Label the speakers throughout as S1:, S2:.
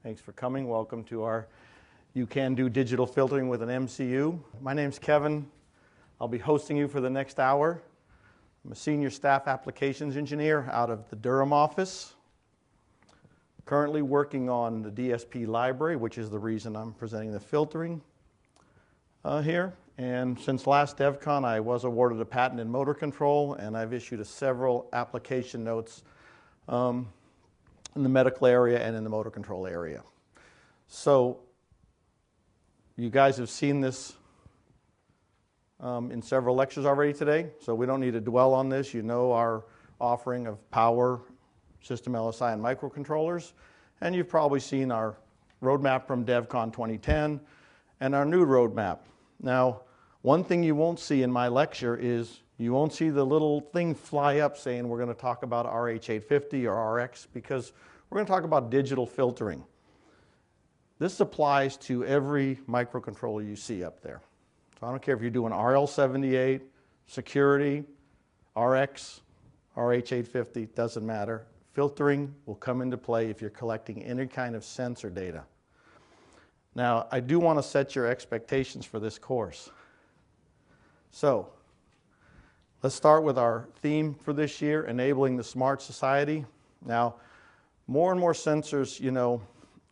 S1: Thanks for coming. Welcome to our You Can Do Digital Filtering with an MCU. My name's Kevin. I'll be hosting you for the next hour. I'm a senior staff applications engineer out of the Durham office. Currently working on the DSP library, which is the reason I'm presenting the filtering here. And since last DevCon, I was awarded a patent in motor control, and I've issued several application notes in the medical area and in the motor control area. So you guys have seen this in several lectures already today, so we don't need to dwell on this. You know our offering of power, system LSI, and microcontrollers, and you've probably seen our roadmap from DevCon 2010 and our new roadmap. Now, one thing you won't see in my lecture is you won't see the little thing fly up saying we're going to talk about RH850 or RX, because we're going to talk about digital filtering. This applies to every microcontroller you see up there. So I don't care if you're doing RL78, security, RX, RH850, doesn't matter. Filtering will come into play if you're collecting any kind of sensor data. Now, I do want to set your expectations for this course. So, let's start with our theme for this year, enabling the smart society. Now, more and more sensors,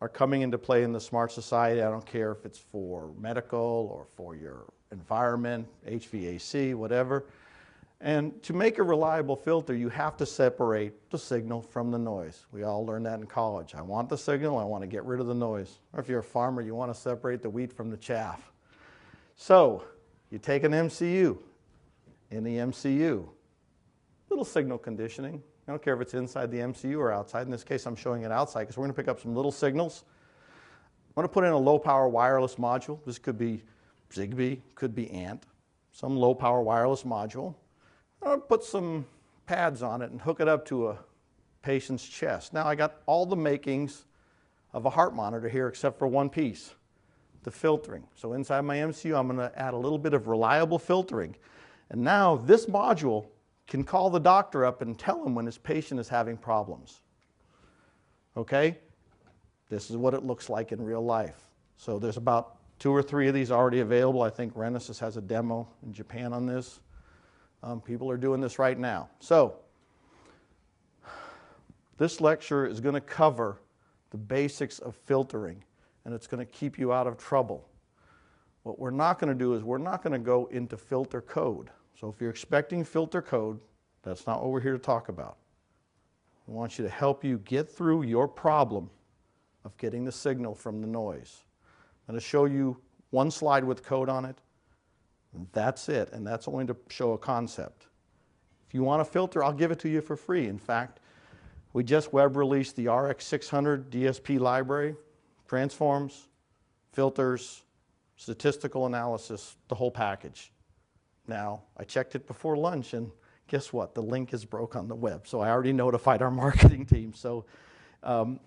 S1: are coming into play in the smart society. I don't care if it's for medical or for your environment, HVAC, whatever. And to make a reliable filter, you have to separate the signal from the noise. We all learned that in college. I want the signal, I want to get rid of the noise. Or if you're a farmer, you want to separate the wheat from the chaff. So, you take an MCU. In the MCU, little signal conditioning. I don't care if it's inside the MCU or outside. In this case, I'm showing it outside because we're going to pick up some little signals. I'm going to put in a low-power wireless module. This could be Zigbee, could be ANT, some low-power wireless module. I'm going to put some pads on it and hook it up to a patient's chest. Now, I got all the makings of a heart monitor here except for one piece, the filtering. So inside my MCU, I'm going to add a little bit of reliable filtering. And now this module can call the doctor up and tell him when his patient is having problems. Okay? This is what it looks like in real life. So there's about 2 or 3 of these already available. I think Renesas has a demo in Japan on this. People are doing this right now. So this lecture is going to cover the basics of filtering, and it's going to keep you out of trouble. What we're not going to do is we're not going to go into filter code. So if you're expecting filter code, that's not what we're here to talk about. I want you to help you get through your problem of getting the signal from the noise. I'm going to show you one slide with code on it. And that's it, and that's only to show a concept. If you want a filter, I'll give it to you for free. In fact, we just web released the RX600 DSP library, transforms, filters, statistical analysis, the whole package. Now, I checked it before lunch, and guess what? The link is broke on the web. So I already notified our marketing team. So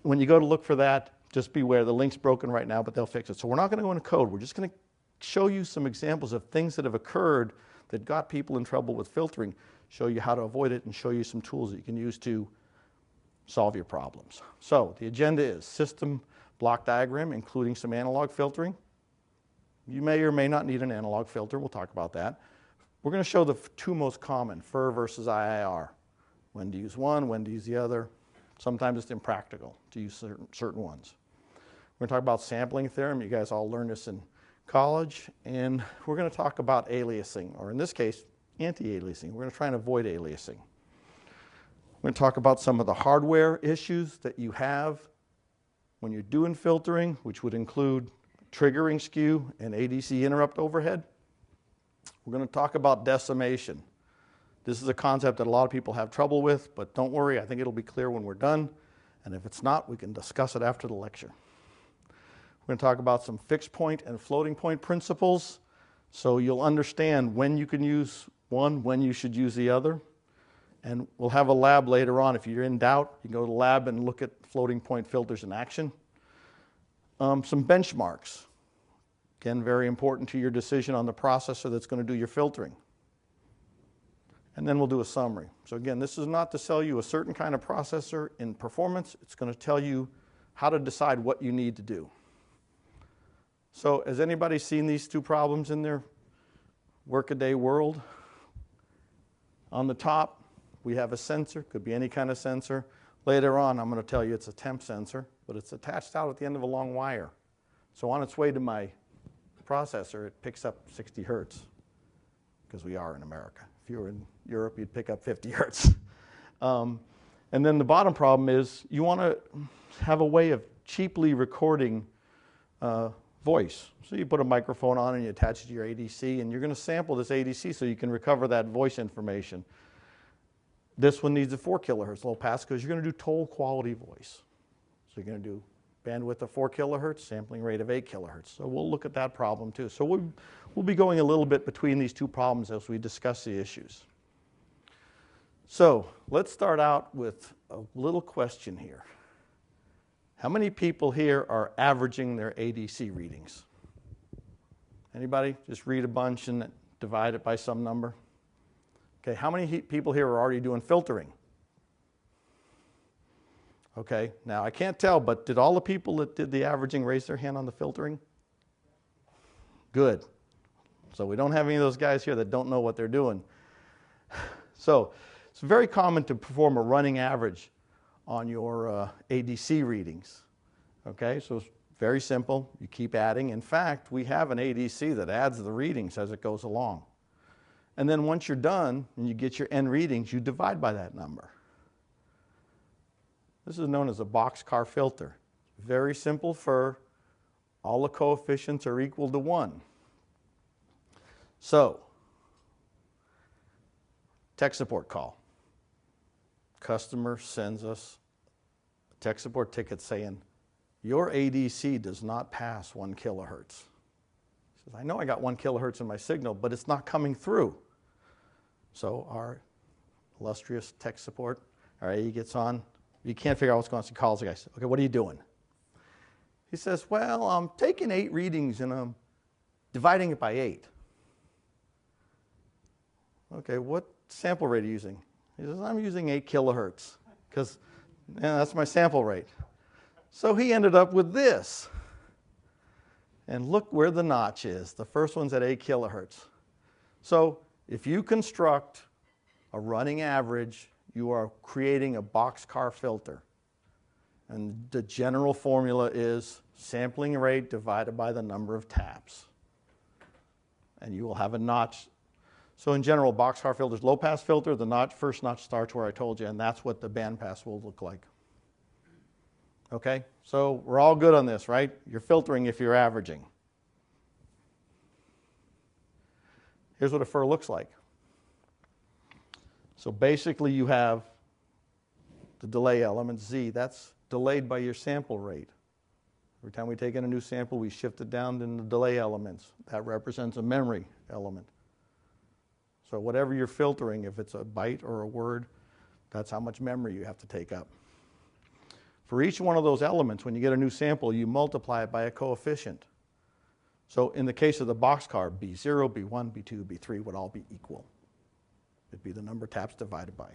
S1: when you go to look for that, just beware. The link's broken right now, but they'll fix it. So we're not going to go into code. We're just going to show you some examples of things that have occurred that got people in trouble with filtering, show you how to avoid it, and show you some tools that you can use to solve your problems. So the agenda is system block diagram, including some analog filtering. You may or may not need an analog filter. We'll talk about that. We're going to show the 2 most common, FIR versus IIR. When to use one, when to use the other. Sometimes it's impractical to use certain ones. We're going to talk about sampling theorem. You guys all learned this in college. And we're going to talk about aliasing, or in this case, anti-aliasing. We're going to try and avoid aliasing. We're going to talk about some of the hardware issues that you have when you're doing filtering, which would include triggering skew and ADC interrupt overhead. We're going to talk about decimation. This is a concept that a lot of people have trouble with, but don't worry, I think it'll be clear when we're done. And if it's not, we can discuss it after the lecture. We're going to talk about some fixed point and floating point principles, so you'll understand when you can use one, when you should use the other. And we'll have a lab later on. If you're in doubt, you can go to the lab and look at floating point filters in action. Some benchmarks. Again, very important to your decision on the processor that's going to do your filtering. And then we'll do a summary. So again, this is not to sell you a certain kind of processor in performance. It's going to tell you how to decide what you need to do. So has anybody seen these two problems in their workaday world? On the top, we have a sensor, could be any kind of sensor. Later on, I'm going to tell you it's a temp sensor, but it's attached out at the end of a long wire. So on its way to my processor, it picks up 60 hertz, because we are in America. If you were in Europe, you'd pick up 50 hertz. And then the bottom problem is you want to have a way of cheaply recording voice. So you put a microphone on and you attach it to your ADC, and you're going to sample this ADC so you can recover that voice information. This one needs a 4 kilohertz low pass because you're going to do toll quality voice. So you're going to do bandwidth of 4 kilohertz, sampling rate of 8 kilohertz. So we'll look at that problem too. So we'll be going a little bit between these two problems as we discuss the issues. So let's start out with a little question here. How many people here are averaging their ADC readings? Anybody? Just read a bunch and divide it by some number. Okay, how many people here are already doing filtering? Okay, now I can't tell, but did all the people that did the averaging raise their hand on the filtering? Good. So we don't have any of those guys here that don't know what they're doing. So it's very common to perform a running average on your ADC readings. Okay, so it's very simple. You keep adding. In fact, we have an ADC that adds the readings as it goes along. And then once you're done and you get your end readings, you divide by that number. This is known as a Boxcar filter. Very simple for all the coefficients are equal to 1. So, tech support call. Customer sends us a tech support ticket saying, your ADC does not pass 1 kilohertz. He says, I know I got 1 kilohertz in my signal, but it's not coming through. So our illustrious tech support, our AE gets on. You can't figure out what's going on. So he calls the guy. Says, okay, what are you doing? He says, well, I'm taking 8 readings and I'm dividing it by 8. Okay, what sample rate are you using? He says, I'm using 8 kilohertz because that's my sample rate. So he ended up with this. And look where the notch is. The first one's at 8 kilohertz. So if you construct a running average, you are creating a Boxcar filter. And the general formula is sampling rate divided by the number of taps. And you will have a notch. So in general, Boxcar filters, low pass filter, the first notch starts where I told you, and that's what the band pass will look like. Okay, so we're all good on this, right? You're filtering if you're averaging. Here's what a FIR looks like. So basically you have the delay element, Z. That's delayed by your sample rate. Every time we take in a new sample, we shift it down in the delay elements. That represents a memory element. So whatever you're filtering, if it's a byte or a word, that's how much memory you have to take up. For each one of those elements, when you get a new sample, you multiply it by a coefficient. So in the case of the Boxcar, B0, B1, B2, B3 would all be equal. It'd be the number of taps divided by.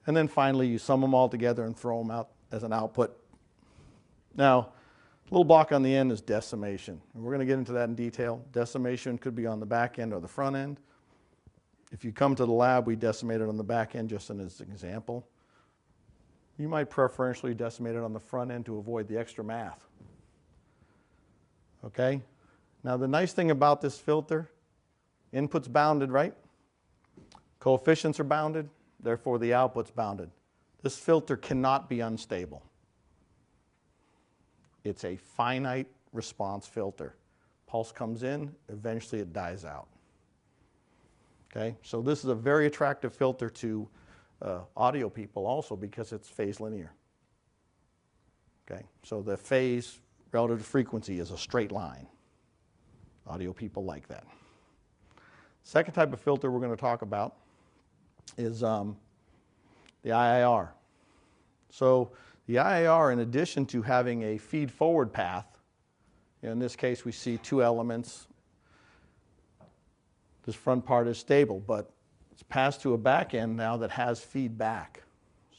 S1: And then finally, you sum them all together and throw them out as an output. Now, a little block on the end is decimation. And we're going to get into that in detail. Decimation could be on the back end or the front end. If you come to the lab, we decimate it on the back end just as an example. You might preferentially decimate it on the front end to avoid the extra math. Okay? Now the nice thing about this filter, input's bounded, right? Coefficients are bounded, therefore the output's bounded. This filter cannot be unstable. It's a finite response filter. Pulse comes in, eventually it dies out. Okay? So this is a very attractive filter to audio people also because it's phase linear. Okay, so the phase relative to frequency is a straight line. Audio people like that. Second type of filter we're going to talk about is the IIR. So the IIR, in addition to having a feed forward path, in this case we see 2 elements. This front part is stable, but it's passed to a back end now that has feedback.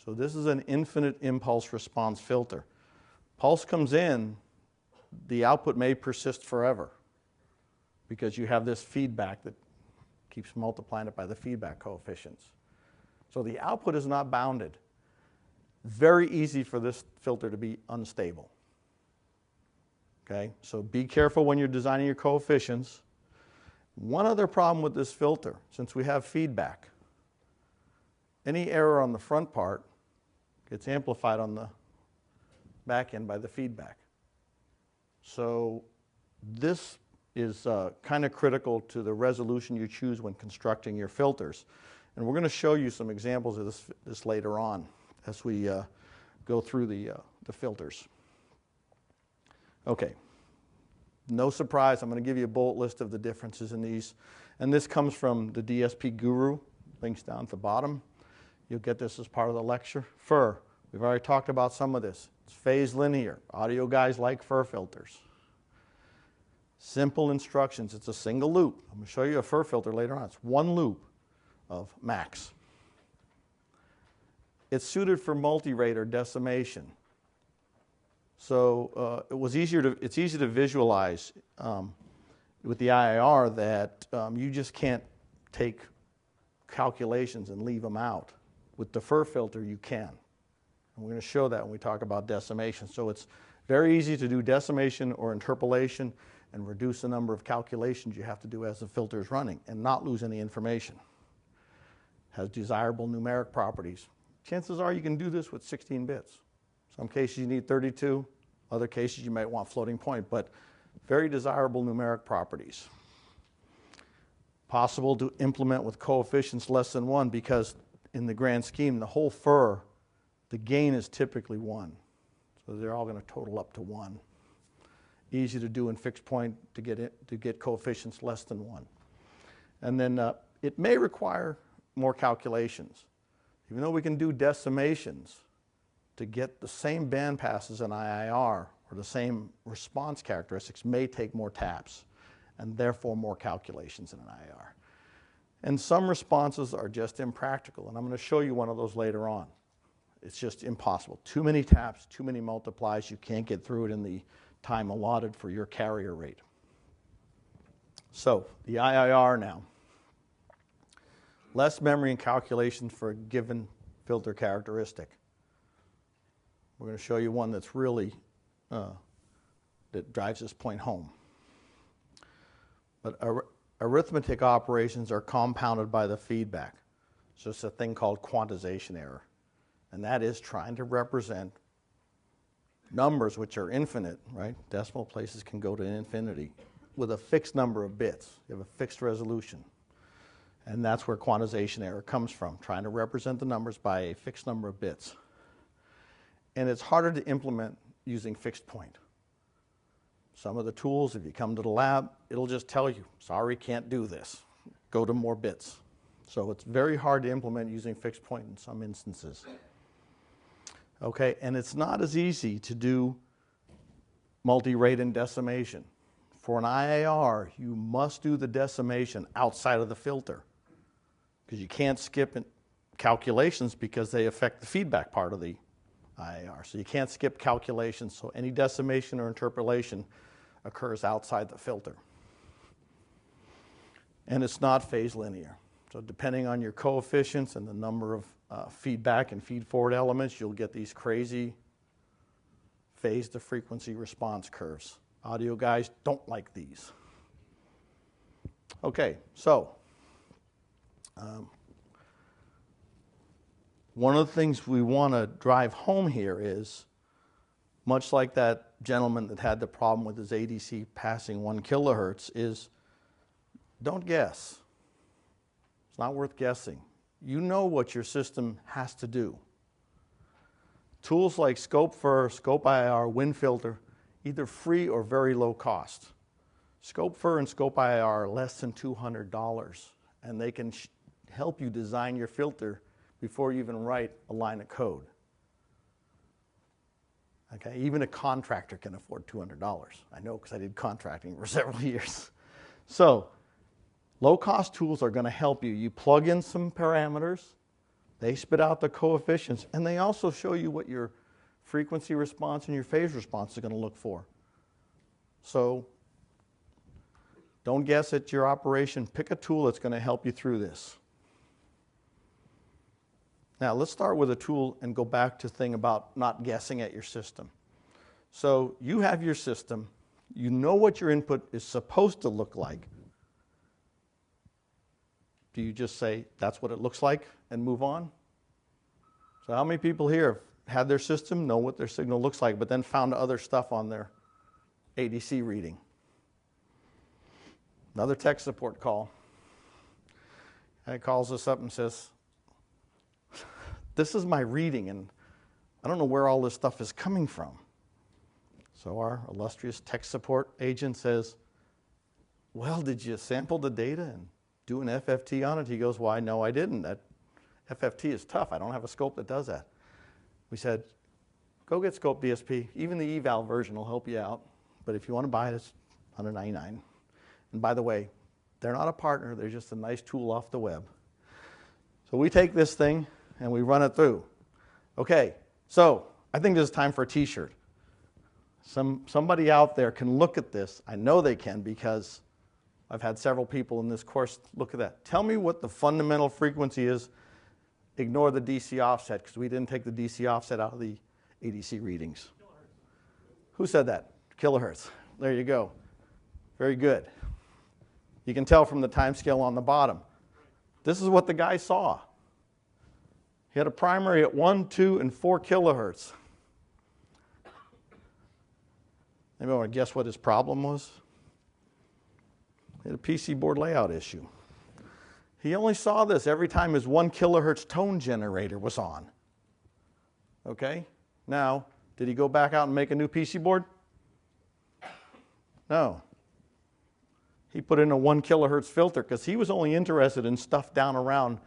S1: So this is an infinite impulse response filter. Pulse comes in, the output may persist forever because you have this feedback that keeps multiplying it by the feedback coefficients. So the output is not bounded. Very easy for this filter to be unstable. Okay, so be careful when you're designing your coefficients. One other problem with this filter, since we have feedback, any error on the front part gets amplified on the back end by the feedback. So this is kind of critical to the resolution you choose when constructing your filters. And we're going to show you some examples of this later on as we go through the filters. Okay, no surprise, I'm going to give you a bullet list of the differences in these. And this comes from the DSP Guru, links down at the bottom. You'll get this as part of the lecture. FIR, we've already talked about some of this. It's phase linear. Audio guys like FIR filters. Simple instructions, it's a single loop. I'm going to show you a FIR filter later on. It's one loop of max. It's suited for multi-rate or decimation. So it's easy to visualize with the IIR that you just can't take calculations and leave them out. With the FIR filter, you can. And we're going to show that when we talk about decimation. So it's very easy to do decimation or interpolation and reduce the number of calculations you have to do as the filter is running and not lose any information. Has desirable numeric properties. Chances are you can do this with 16 bits. Some cases you need 32, other cases you might want floating point, but very desirable numeric properties. Possible to implement with coefficients less than 1 because in the grand scheme, the whole FIR, the gain is typically 1. So they're all going to total up to 1. Easy to do in fixed point to get coefficients less than 1. And then it may require more calculations. Even though we can do decimations to get the same band passes in IIR or the same response characteristics may take more taps and therefore more calculations in an IIR. And some responses are just impractical, and I'm going to show you one of those later on. It's just impossible. Too many taps, too many multiplies, you can't get through it in the time allotted for your carrier rate. So the IIR now. Less memory and calculation for a given filter characteristic. We're going to show you one that's really, that drives this point home. But arithmetic operations are compounded by the feedback. So it's a thing called quantization error. And that is trying to represent numbers which are infinite, right? Decimal places can go to infinity with a fixed number of bits. You have a fixed resolution. And that's where quantization error comes from, trying to represent the numbers by a fixed number of bits. And it's harder to implement using fixed point. Some of the tools, if you come to the lab, it'll just tell you, sorry, can't do this. Go to more bits. So it's very hard to implement using fixed point in some instances. Okay, and it's not as easy to do multi-rate and decimation. For an IIR, you must do the decimation outside of the filter because you can't skip calculations because they affect the feedback part of the IIR. So you can't skip calculations, so any decimation or interpolation occurs outside the filter. And it's not phase linear. So depending on your coefficients and the number of feedback and feed-forward elements, you'll get these crazy phase-to-frequency response curves. Audio guys don't like these. Okay, so one of the things we want to drive home here is, much like that gentleman that had the problem with his ADC passing 1 kilohertz, is don't guess. It's not worth guessing. You know what your system has to do. Tools like Scope FIR, Scope IIR, WinFilter, either free or very low cost. Scope FIR and Scope IIR are less than $200, and they can help you design your filter before you even write a line of code. Okay, even a contractor can afford $200. I know because I did contracting for several years. So low-cost tools are going to help you. You plug in some parameters, They spit out the coefficients, and they also show you what your frequency response and your phase response is going to look for. So don't guess at your operation. Pick a tool that's going to help you through this. Now let's start with a tool and go back to the thing about not guessing at your system. So you have your system. You know what your input is supposed to look like. Do you just say, that's what it looks like, and move on? So how many people here have had their system, know what their signal looks like, but then found other stuff on their ADC reading? Another tech support call. And it calls us up and says, this is my reading, and I don't know where all this stuff is coming from. So our illustrious tech support agent says, well, did you sample the data and do an FFT on it? He goes, why, no, I didn't. That FFT is tough. I don't have a scope that does that. We said, go get scope DSP. Even the eval version will help you out. But if you want to buy it, it's $199. And by the way, they're not a partner. They're just a nice tool off the web. So we take this thing and we run it through. Okay, so I think this is time for a t-shirt. Somebody out there can look at this. I know they can because I've had several people in this course look at that. Tell me what the fundamental frequency is. Ignore the DC offset because we didn't take the DC offset out of the ADC readings. Who said that? Kilohertz. There you go. Very good. You can tell from the time scale on the bottom. This is what the guy saw. He had a primary at 1, 2, and 4 kilohertz. Anybody want to guess what his problem was? He had a PC board layout issue. He only saw this every time his 1 kilohertz tone generator was on. Okay? Now, did he go back out and make a new PC board? No. He put in a 1 kilohertz filter because he was only interested in stuff down around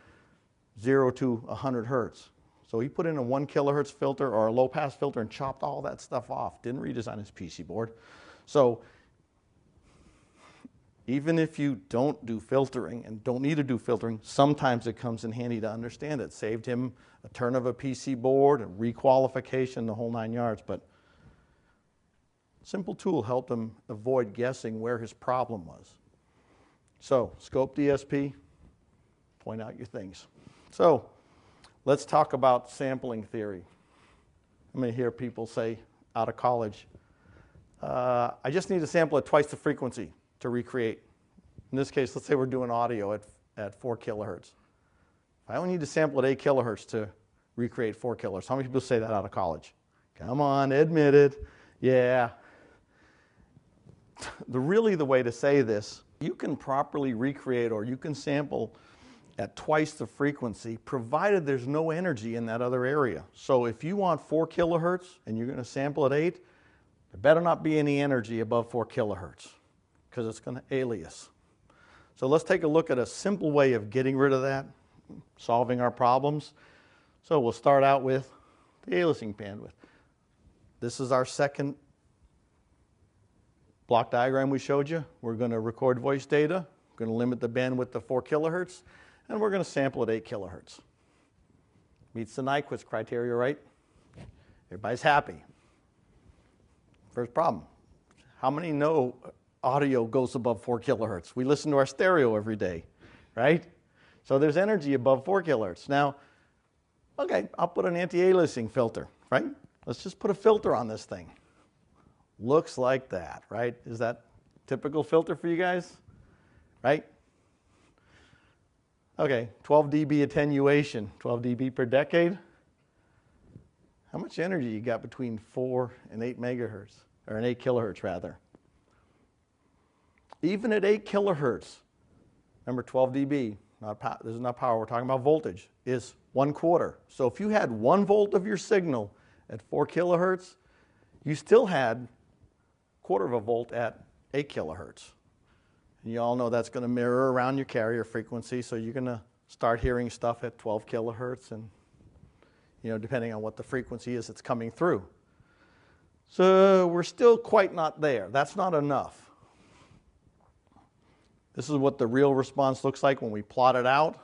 S1: 0 to 100 hertz. So he put in a 1 kilohertz filter or a low pass filter and chopped all that stuff off. Didn't redesign his PC board. So even if you don't do filtering and don't need to do filtering, sometimes it comes in handy to understand it. Saved him a turn of a PC board, a requalification, the whole 9 yards. But simple tool helped him avoid guessing where his problem was. So scope DSP, point out your things. So let's talk about sampling theory. I may hear people say out of college, I just need to sample at twice the frequency to recreate. In this case, let's say we're doing audio at 4 kilohertz. I only need to sample at 8 kilohertz to recreate 4 kilohertz. How many people say that out of college? Come on, admit it. Yeah. Really the way to say this, you can properly recreate or you can sample at twice the frequency, provided there's no energy in that other area. So if you want 4 kilohertz and you're going to sample at 8, there better not be any energy above 4 kilohertz because it's going to alias. So let's take a look at a simple way of getting rid of that, solving our problems. So we'll start out with the aliasing bandwidth. This is our second block diagram we showed you. We're going to record voice data. We're going to limit the bandwidth to 4 kilohertz. And we're going to sample at 8 kilohertz. Meets the Nyquist criteria, right? Everybody's happy. First problem. How many know audio goes above 4 kilohertz? We listen to our stereo every day, right? So there's energy above 4 kilohertz. Now, okay, I'll put an anti-aliasing filter, right? Let's just put a filter on this thing. Looks like that, right? Is that typical filter for you guys? Right? Okay, 12 dB attenuation, 12 dB per decade. How much energy you got between 4 and 8 megahertz, or an 8 kilohertz rather? Even at 8 kilohertz, remember 12 dB, this is not power, we're talking about voltage, is 1/4. So if you had 1 volt of your signal at 4 kilohertz, you still had 1/4 of a volt at 8 kilohertz. And you all know that's going to mirror around your carrier frequency, so you're going to start hearing stuff at 12 kilohertz and, you know, depending on what the frequency is it's coming through. So we're still quite not there. That's not enough. This is what the real response looks like when we plot it out.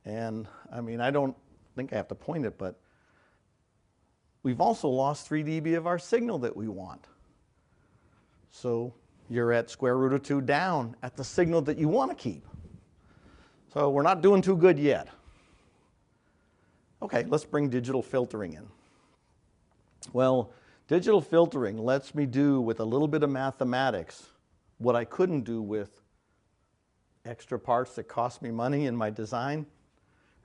S1: And I mean, I don't think I have to point it, but we've also lost 3 dB of our signal that we want. So you're at square root of 2 down at the signal that you want to keep. So we're not doing too good yet. Okay, let's bring digital filtering in. Well, digital filtering lets me do with a little bit of mathematics what I couldn't do with extra parts that cost me money in my design.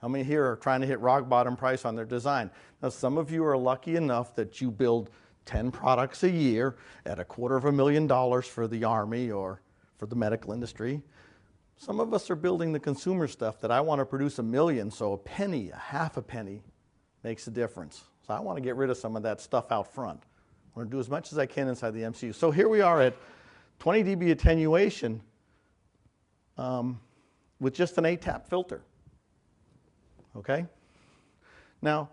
S1: How many here are trying to hit rock bottom price on their design? Now, some of you are lucky enough that you build 10 products a year at $250,000 for the Army or for the medical industry. Some of us are building the consumer stuff that I want to produce 1 million, so a penny, a half a penny makes a difference. So I want to get rid of some of that stuff out front. I want to do as much as I can inside the MCU. So here we are at 20 dB attenuation with just an 8-tap filter. Okay? Now,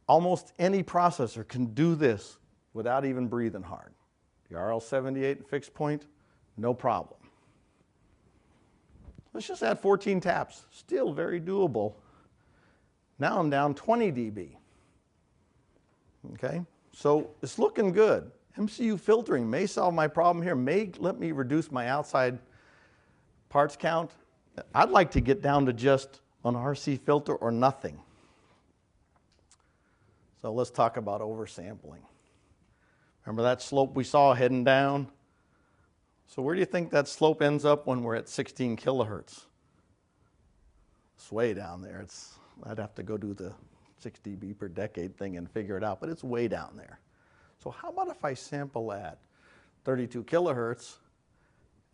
S1: almost any processor can do this without even breathing hard. The RL78 fixed point, no problem. Let's just add 14 taps. Still very doable. Now I'm down 20 dB. Okay? So it's looking good. MCU filtering may solve my problem here, may let me reduce my outside parts count. I'd like to get down to just an RC filter or nothing. So let's talk about oversampling. Remember that slope we saw heading down? So where do you think that slope ends up when we're at 16 kilohertz? It's way down there. I'd have to go do the 6 dB per decade thing and figure it out, but it's way down there. So how about if I sample at 32 kilohertz,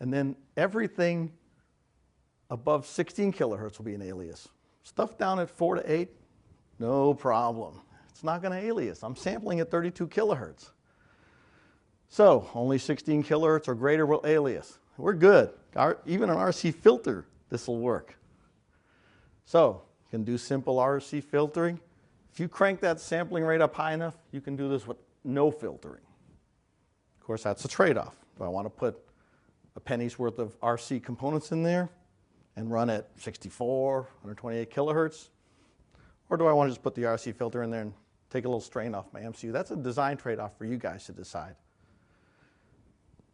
S1: and then everything above 16 kilohertz will be an alias. Stuff down at 4 to 8, no problem. It's not going to alias. I'm sampling at 32 kilohertz. So only 16 kilohertz or greater will alias. We're good. Even an RC filter, this will work. So you can do simple RC filtering. If you crank that sampling rate up high enough, you can do this with no filtering. Of course, that's a trade-off. Do I want to put a penny's worth of RC components in there and run at 64, 128 kilohertz? Or do I want to just put the RC filter in there and take a little strain off my MCU? That's a design trade-off for you guys to decide.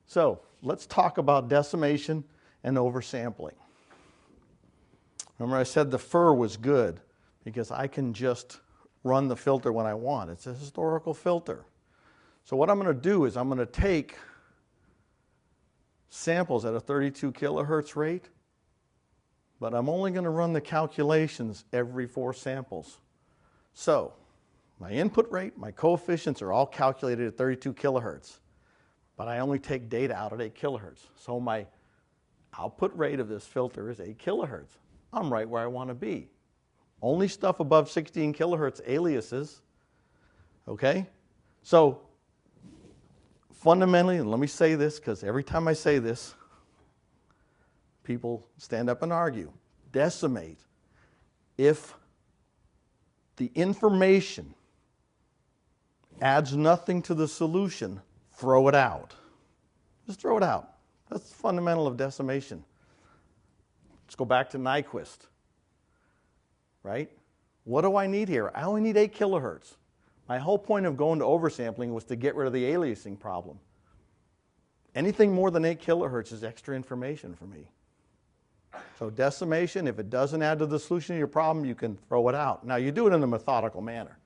S1: So let's talk about decimation and oversampling. Remember I said the fur was good because I can just run the filter when I want. It's a historical filter. So what I'm going to do is I'm going to take samples at a 32 kilohertz rate, but I'm only going to run the calculations every 4 samples. So my input rate, my coefficients are all calculated at 32 kilohertz, but I only take data out at 8 kilohertz. So my output rate of this filter is 8 kilohertz. I'm right where I want to be. Only stuff above 16 kilohertz aliases. Okay? So fundamentally, and let me say this because every time I say this, people stand up and argue. Decimate. If the information adds nothing to the solution, throw it out. Just throw it out. That's the fundamental of decimation. Let's go back to Nyquist. Right? What do I need here? I only need 8 kilohertz. My whole point of going to oversampling was to get rid of the aliasing problem. Anything more than 8 kilohertz is extra information for me. So decimation, if it doesn't add to the solution to your problem, you can throw it out. Now you do it in a methodical manner.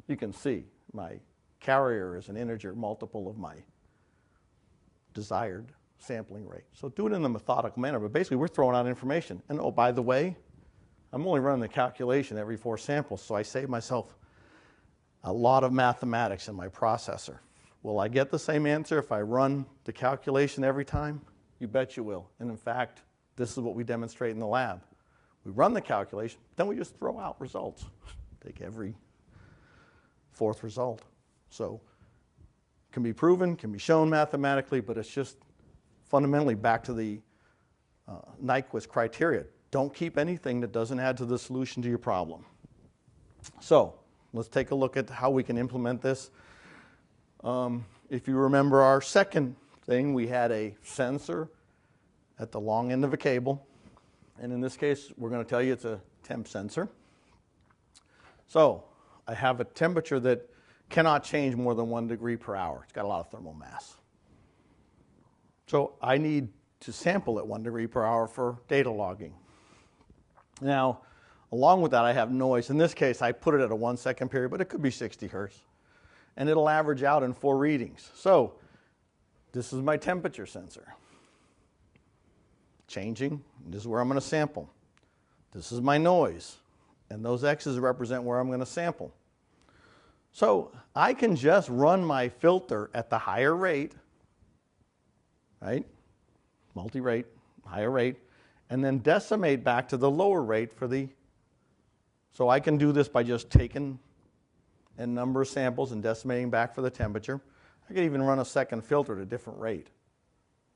S1: You can see my carrier is an integer multiple of my desired sampling rate. So do it in a methodical manner, but basically we're throwing out information. And oh, by the way, I'm only running the calculation every 4 samples, so I save myself a lot of mathematics in my processor. Will I get the same answer if I run the calculation every time? You bet you will. And in fact, this is what we demonstrate in the lab. We run the calculation, then we just throw out results. Take every 4th result. So it can be proven, can be shown mathematically, but it's just fundamentally back to the Nyquist criteria. Don't keep anything that doesn't add to the solution to your problem. So let's take a look at how we can implement this. If you remember our second thing, we had a sensor at the long end of a cable. And in this case, we're going to tell you it's a temp sensor. So I have a temperature that cannot change more than 1 degree per hour. It's got a lot of thermal mass. So I need to sample at 1 degree per hour for data logging. Now, along with that, I have noise. In this case, I put it at a 1 second period, but it could be 60 hertz. And it'll average out in 4 readings. So this is my temperature sensor. Changing, this is where I'm going to sample. This is my noise. And those X's represent where I'm going to sample. So I can just run my filter at the higher rate, right? Multi-rate, higher rate, and then decimate back to the lower rate for the, so I can do this by just taking a number of samples and decimating back for the temperature. I could even run a second filter at a different rate.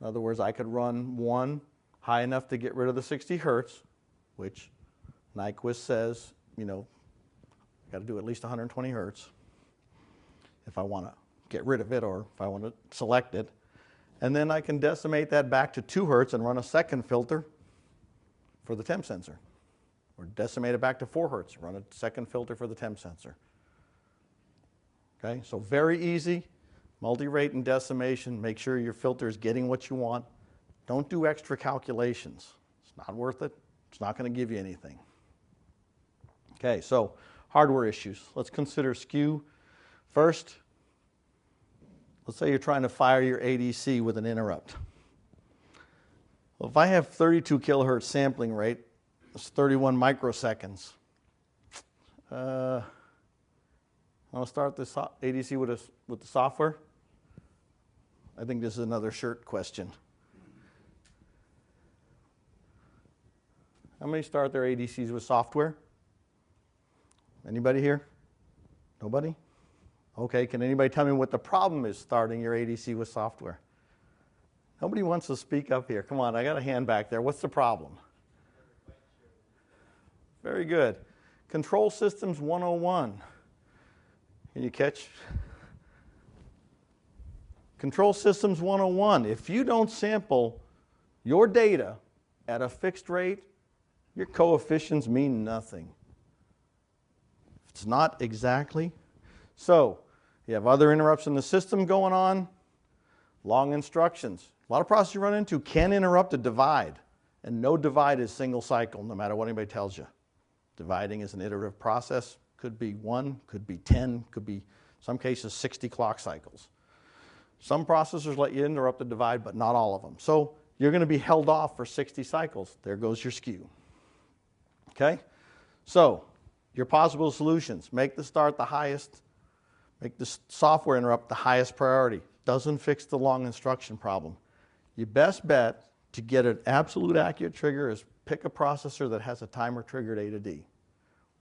S1: In other words, I could run one high enough to get rid of the 60 hertz, which Nyquist says, you know, got to do at least 120 hertz if I want to get rid of it or if I want to select it. And then I can decimate that back to 2 hertz and run a second filter for the temp sensor. Or decimate it back to 4 hertz, run a second filter for the temp sensor. Okay, so very easy, multi-rate and decimation. Make sure your filter is getting what you want. Don't do extra calculations. It's not worth it. It's not going to give you anything. Okay, so hardware issues. Let's consider Skew. First, let's say you're trying to fire your ADC with an interrupt. Well, if I have 32 kilohertz sampling rate, it's 31 microseconds. I'll start this ADC with the software. I think this is another shirt question. How many start their ADCs with software? Anybody here? Nobody? Okay, can anybody tell me what the problem is starting your ADC with software? Nobody wants to speak up here. Come on, I got a hand back there. What's the problem? Very good. Control Systems 101. Can you catch? Control Systems 101. If you don't sample your data at a fixed rate, your coefficients mean nothing. It's not exactly. So you have other interrupts in the system going on, long instructions. A lot of processors you run into can interrupt a divide, and no divide is single cycle, no matter what anybody tells you. Dividing is an iterative process. Could be 1, could be 10, could be, in some cases, 60 clock cycles. Some processors let you interrupt the divide, but not all of them. So you're going to be held off for 60 cycles. There goes your skew. Okay? So your possible solutions: make the start the highest, make the software interrupt the highest priority. Doesn't fix the long instruction problem. Your best bet to get an absolute accurate trigger is pick a processor that has a timer triggered A to D.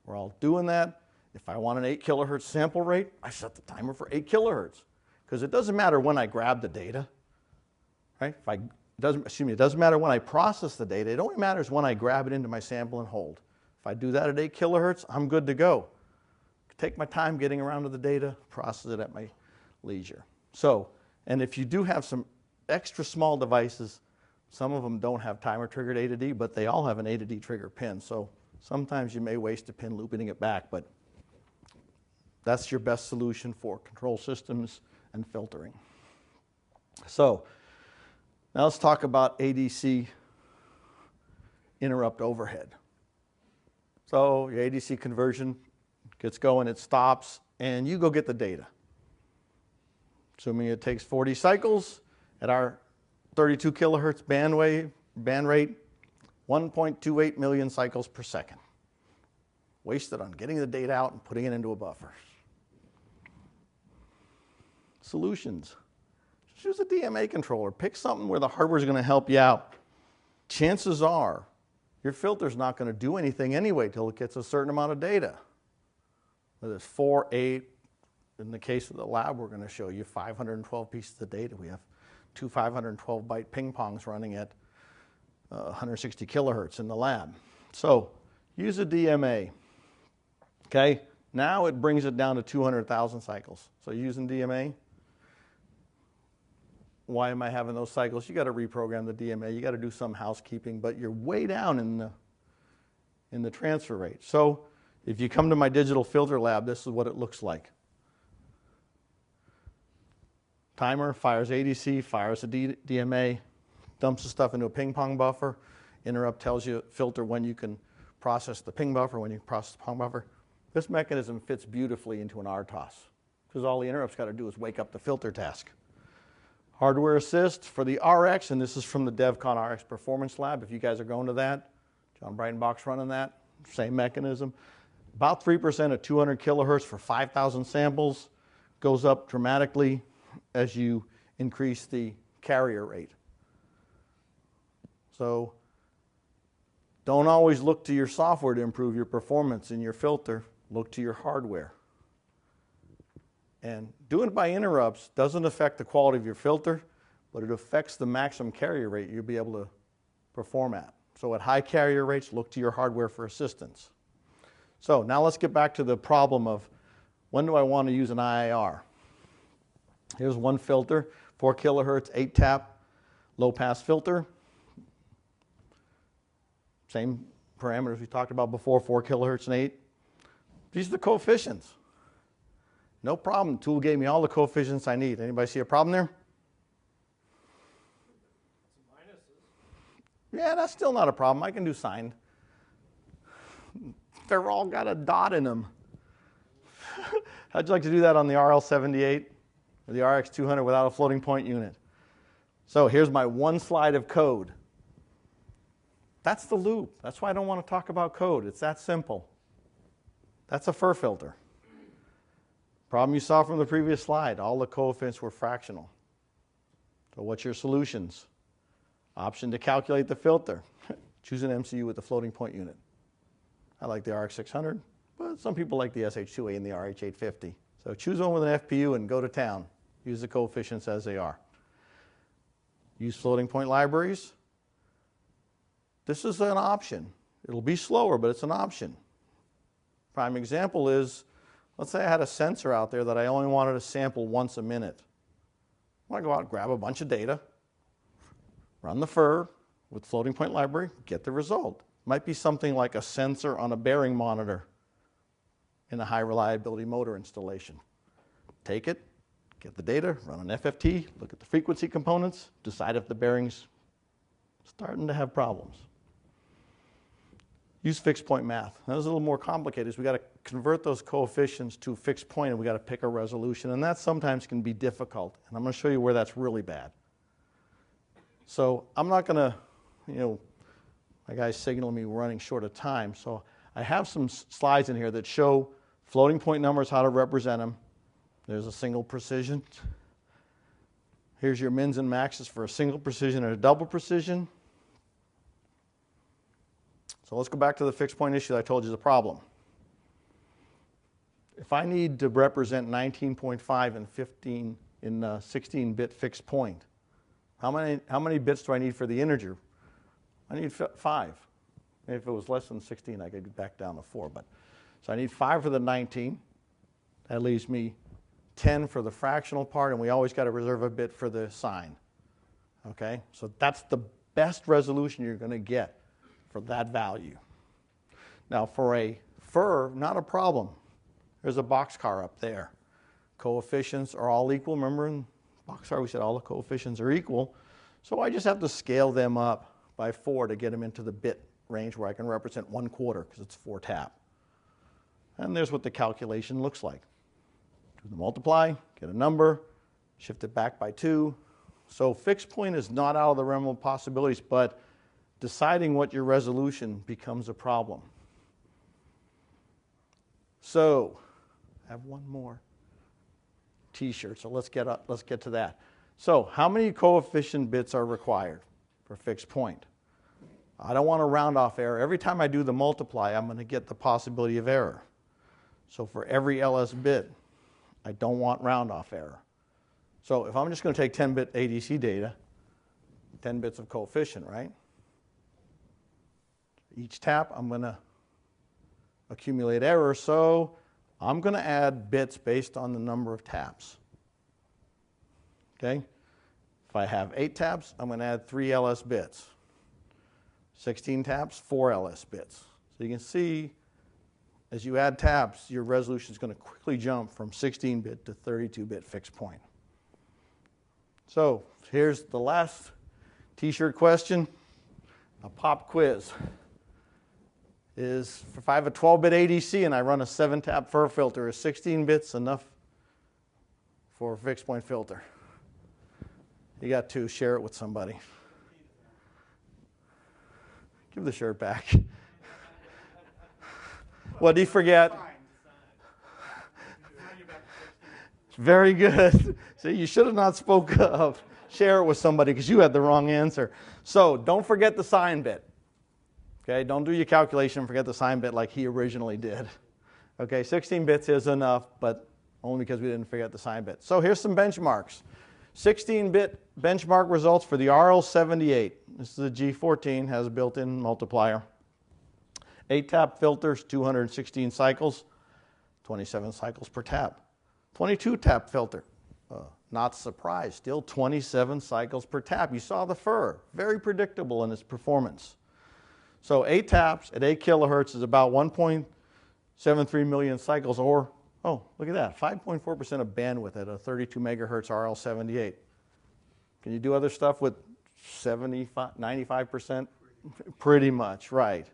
S1: We're all doing that. If I want an 8 kilohertz sample rate, I set the timer for 8 kilohertz. Because it doesn't matter when I grab the data, right? It doesn't matter when I process the data. It only matters when I grab it into my sample and hold. If I do that at 8 kilohertz, I'm good to go. Take my time getting around to the data, process it at my leisure. So, and if you do have some extra small devices, some of them don't have timer triggered A to D, but they all have an A to D trigger pin. So sometimes you may waste a pin looping it back, but that's your best solution for control systems and filtering. So now let's talk about ADC interrupt overhead. So your ADC conversion gets going, it stops, and you go get the data. Assuming it takes 40 cycles at our 32 kilohertz band rate, 1.28 million cycles per second. Wasted on getting the data out and putting it into a buffer. Solutions. Just use a DMA controller. Pick something where the hardware is going to help you out. Chances are your filter is not going to do anything anyway till it gets a certain amount of data. Whether it's 4, 8, in the case of the lab, we're going to show you 512 pieces of data. We have two 512 byte ping pongs running at 160 kilohertz in the lab. So use a DMA. Okay, now it brings it down to 200,000 cycles. So using DMA, why am I having those cycles? You got to reprogram the DMA. You got to do some housekeeping, but you're way down in the transfer rate. So if you come to my digital filter lab, this is what it looks like. Timer fires ADC, fires a DMA, dumps the stuff into a ping pong buffer. Interrupt tells you, filter, when you can process the ping buffer, when you can process the pong buffer. This mechanism fits beautifully into an RTOS, because all the interrupt's got to do is wake up the filter task. Hardware assist for the RX, and this is from the DevCon RX Performance Lab. If you guys are going to that, John Breitenbach's running that, same mechanism. About 3% at 200 kilohertz for 5,000 samples, goes up dramatically as you increase the carrier rate. So don't always look to your software to improve your performance in your filter. Look to your hardware. And doing it by interrupts doesn't affect the quality of your filter, but it affects the maximum carrier rate you'll be able to perform at. So at high carrier rates, look to your hardware for assistance. So now let's get back to the problem of when do I want to use an IIR? Here's one filter, 4 kilohertz, 8 tap, low pass filter. Same parameters we talked about before, 4 kilohertz and 8. These are the coefficients. No problem. The tool gave me all the coefficients I need. Anybody see a problem there? Yeah, that's still not a problem. I can do signed. They're all got a dot in them. How'd you like to do that on the RL78 or the RX200 without a floating point unit? So here's my one slide of code. That's the loop. That's why I don't want to talk about code. It's that simple. That's a FIR filter. Problem you saw from the previous slide, all the coefficients were fractional. So what's your solutions? Option to calculate the filter. Choose an MCU with the floating point unit. I like the RX600, but some people like the SH2A and the RH850. So choose one with an FPU and go to town. Use the coefficients as they are. Use floating point libraries. This is an option. It'll be slower, but it's an option. Prime example is, let's say I had a sensor out there that I only wanted to sample once a minute. I want to go out and grab a bunch of data, run the FIR with floating point library, get the result. Might be something like a sensor on a bearing monitor in a high reliability motor installation. Take it, get the data, run an FFT, look at the frequency components, decide if the bearing's starting to have problems. Use fixed point math. That was a little more complicated, is we got to convert those coefficients to fixed point and we got to pick a resolution, and that sometimes can be difficult, and I'm going to show you where that's really bad. So I'm not going to, my guy's signaling me we're running short of time, so I have some slides in here that show floating point numbers, how to represent them. There's a single precision. Here's your mins and maxes for a single precision and a double precision. So let's go back to the fixed point issue that I told you is a problem. If I need to represent 19.5 and 15 in 16-bit fixed point, how many bits do I need for the integer? I need 5. If it was less than 16, I could get back down to 4. So I need 5 for the 19. That leaves me 10 for the fractional part, and we always got to reserve a bit for the sign. Okay? So that's the best resolution you're going to get for that value. Now for a FIR, not a problem. There's a Boxcar up there. Coefficients are all equal. Remember in Boxcar we said all the coefficients are equal. So I just have to scale them up by 4 to get them into the bit range where I can represent 1/4 because it's 4 tap. And there's what the calculation looks like. Do the multiply, get a number, shift it back by 2. So fixed point is not out of the realm of possibilities, but deciding what your resolution becomes a problem. So I have one more t-shirt, so let's get to that. So how many coefficient bits are required for fixed point? I don't want to round off error. Every time I do the multiply, I'm going to get the possibility of error. So for every LS bit, I don't want round off error. So if I'm just going to take 10-bit ADC data, 10 bits of coefficient, right? Each tap, I'm going to accumulate error, so I'm going to add bits based on the number of taps. Okay? If I have 8 taps, I'm going to add 3 LS bits. 16 taps, 4 LS bits. So you can see as you add taps, your resolution is going to quickly jump from 16-bit to 32-bit fixed point. So here's the last t-shirt question. A pop quiz. If I have a 12-bit ADC and I run a 7-tap FIR filter, is 16 bits enough for a fixed point filter? You got to share it with somebody. Give the shirt back. What did he forget? Very good. See, you should have not spoke up. Share it with somebody because you had the wrong answer. So don't forget the sign bit. Okay, don't do your calculation and forget the sign bit like he originally did. Okay, 16 bits is enough, but only because we didn't forget the sign bit. So here's some benchmarks. 16-bit benchmark results for the RL78. This is a G14, has a built-in multiplier. 8-tap filters, 216 cycles, 27 cycles per tap. 22-tap filter, not surprised, still 27 cycles per tap. You saw the FIR, very predictable in its performance. So 8 taps at 8 kilohertz is about 1.73 million cycles, or, oh, look at that, 5.4% of bandwidth at a 32 megahertz RL78. Can you do other stuff with 75, 95%? Pretty much, right.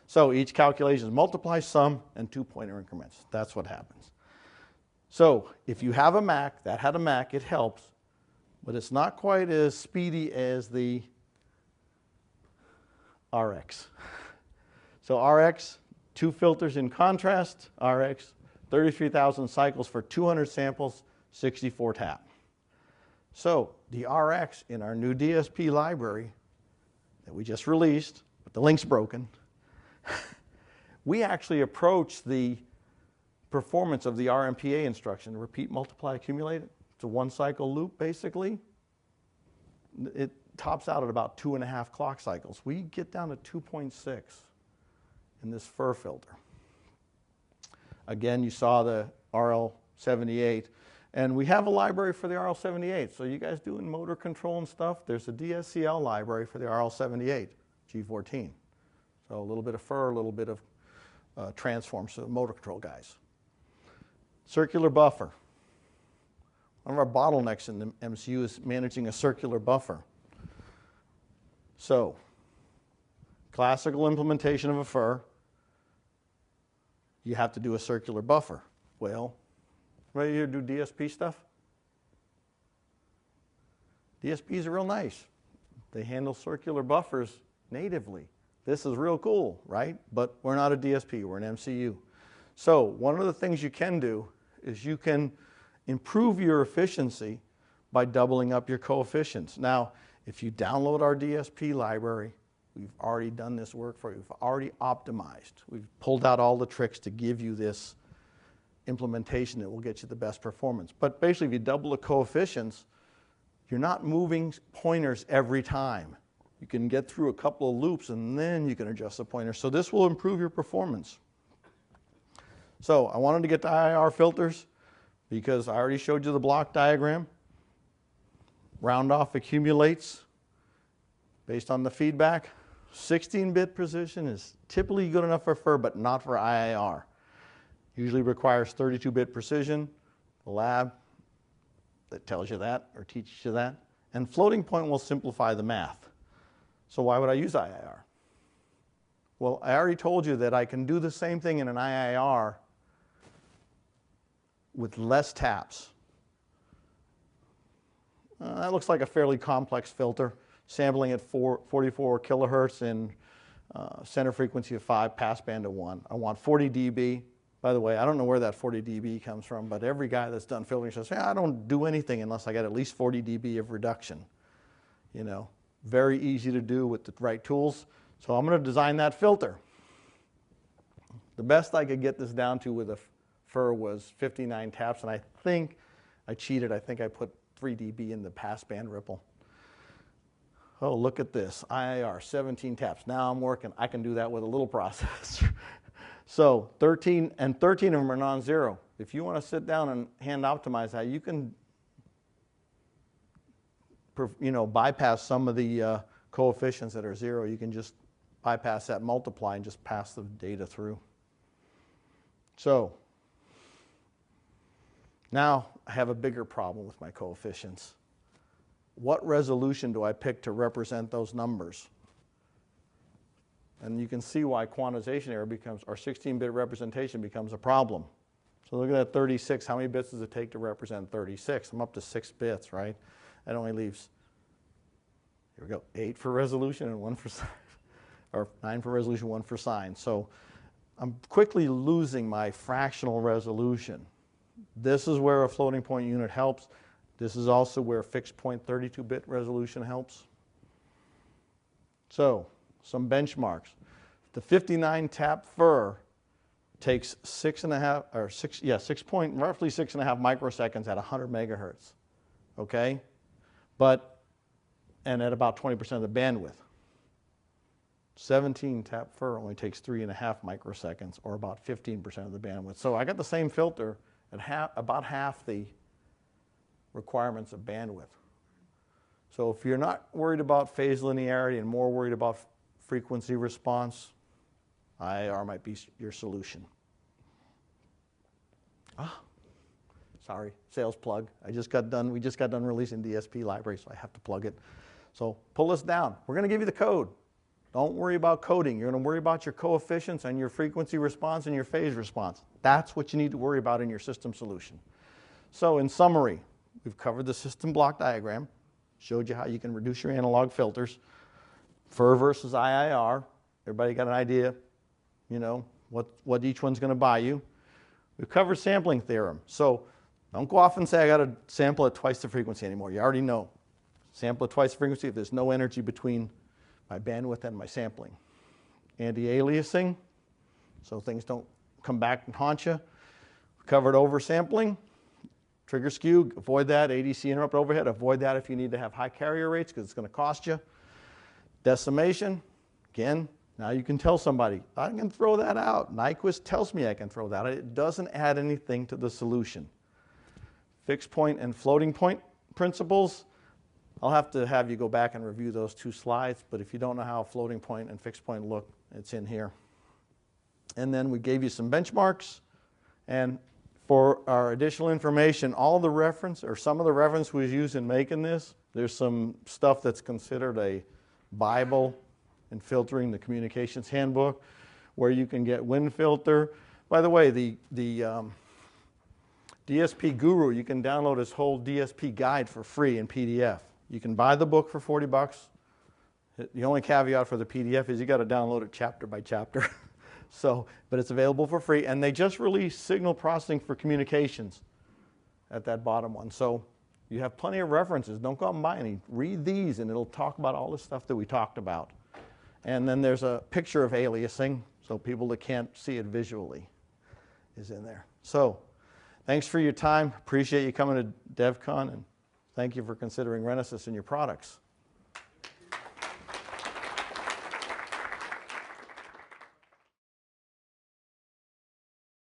S1: So each calculation is multiply, sum, and 2-pointer increments. That's what happens. So if you have a Mac, that had a Mac, it helps, but it's not quite as speedy as the RX. So RX, 2 filters in contrast, RX, 33,000 cycles for 200 samples, 64 tap. So the RX in our new DSP library that we just released, but the link's broken, we actually approach the performance of the RMPA instruction, repeat, multiply, accumulate. It's a 1-cycle loop, basically. It tops out at about 2.5 clock cycles. We get down to 2.6 in this FIR filter. Again, you saw the RL78, and we have a library for the RL78. So you guys doing motor control and stuff, there's a DSCL library for the RL78, G14. So a little bit of FIR, a little bit of transform, so motor control guys. Circular buffer. One of our bottlenecks in the MCU is managing a circular buffer. So, classical implementation of a FIR, you have to do a circular buffer. Well, ready to do DSP stuff? DSPs are real nice. They handle circular buffers natively. This is real cool, right? But we're not a DSP, we're an MCU. So one of the things you can do is you can improve your efficiency by doubling up your coefficients. Now, if you download our DSP library, we've already done this work for you. We've already optimized. We've pulled out all the tricks to give you this implementation that will get you the best performance. But basically, if you double the coefficients, you're not moving pointers every time. You can get through a couple of loops and then you can adjust the pointer. So this will improve your performance. So I wanted to get to IIR filters because I already showed you the block diagram. Round off accumulates based on the feedback. 16-bit precision is typically good enough for FIR, but not for IIR. Usually requires 32-bit precision. The lab that tells you that or teaches you that. And floating point will simplify the math. So why would I use IIR? Well, I already told you that I can do the same thing in an IIR with less taps. That looks like a fairly complex filter, sampling at 44 kilohertz and center frequency of 5, passband of 1. I want 40 dB. By the way, I don't know where that 40 dB comes from, but every guy that's done filtering says, hey, I don't do anything unless I get at least 40 dB of reduction. You know, very easy to do with the right tools. So I'm going to design that filter. The best I could get this down to with a FIR was 59 taps, and I think I cheated. I think I put 3 dB in the passband ripple. Oh, look at this. IIR, 17 taps. Now I'm working. I can do that with a little processor. So 13 of them are non-zero. If you want to sit down and hand optimize that, you can bypass some of the coefficients that are 0. You can just bypass that multiply and just pass the data through. So now I have a bigger problem with my coefficients. What resolution do I pick to represent those numbers? And you can see why quantization error becomes, or 16-bit representation becomes a problem. So look at that 36. How many bits does it take to represent 36? I'm up to 6 bits, right? That only leaves, here we go, 8 for resolution and 1 for sign, or 9 for resolution, 1 for sign. So I'm quickly losing my fractional resolution. This is where a floating point unit helps. This is also where fixed point 32-bit resolution helps. So some benchmarks. The 59 tap FIR takes roughly 6.5 microseconds at 100 megahertz. Okay? And at about 20% of the bandwidth. 17 tap FIR only takes 3.5 microseconds, or about 15% of the bandwidth. So I got the same filter at about half the requirements of bandwidth. So if you're not worried about phase linearity and more worried about frequency response, IIR might be your solution. Sorry, sales plug. We just got done releasing DSP library, so I have to plug it. So pull this down. We're going to give you the code. Don't worry about coding. You're going to worry about your coefficients and your frequency response and your phase response. That's what you need to worry about in your system solution. So in summary, we've covered the system block diagram, showed you how you can reduce your analog filters, FIR versus IIR. Everybody got an idea, you know, what each one's going to buy you. We've covered sampling theorem. So don't go off and say I got to sample at twice the frequency anymore. You already know. Sample at twice the frequency if there's no energy between my bandwidth and my sampling. Anti-aliasing, so things don't come back and haunt you. We covered oversampling. Trigger skew, avoid that. ADC interrupt overhead, avoid that if you need to have high carrier rates because it's going to cost you. Decimation, again, now you can tell somebody, I can throw that out. Nyquist tells me I can throw that out. It doesn't add anything to the solution. Fixed point and floating point principles, I'll have you go back and review those 2 slides, but if you don't know how floating point and fixed point look, it's in here. And then we gave you some benchmarks, and for our additional information, all the reference, or some of the reference was used in making this. There's some stuff that's considered a Bible in filtering, the communications handbook, where you can get wind filter. By the way, the DSP Guru, you can download his whole DSP guide for free in PDF. You can buy the book for $40. The only caveat for the PDF is you got to download it chapter by chapter. But it's available for free, and they just released signal processing for communications at that bottom one. So you have plenty of references. Don't go out and buy any. Read these, and it'll talk about all the stuff that we talked about. And then there's a picture of aliasing, so people that can't see it visually is in there. So thanks for your time. Appreciate you coming to DevCon, and thank you for considering Renesas in your products.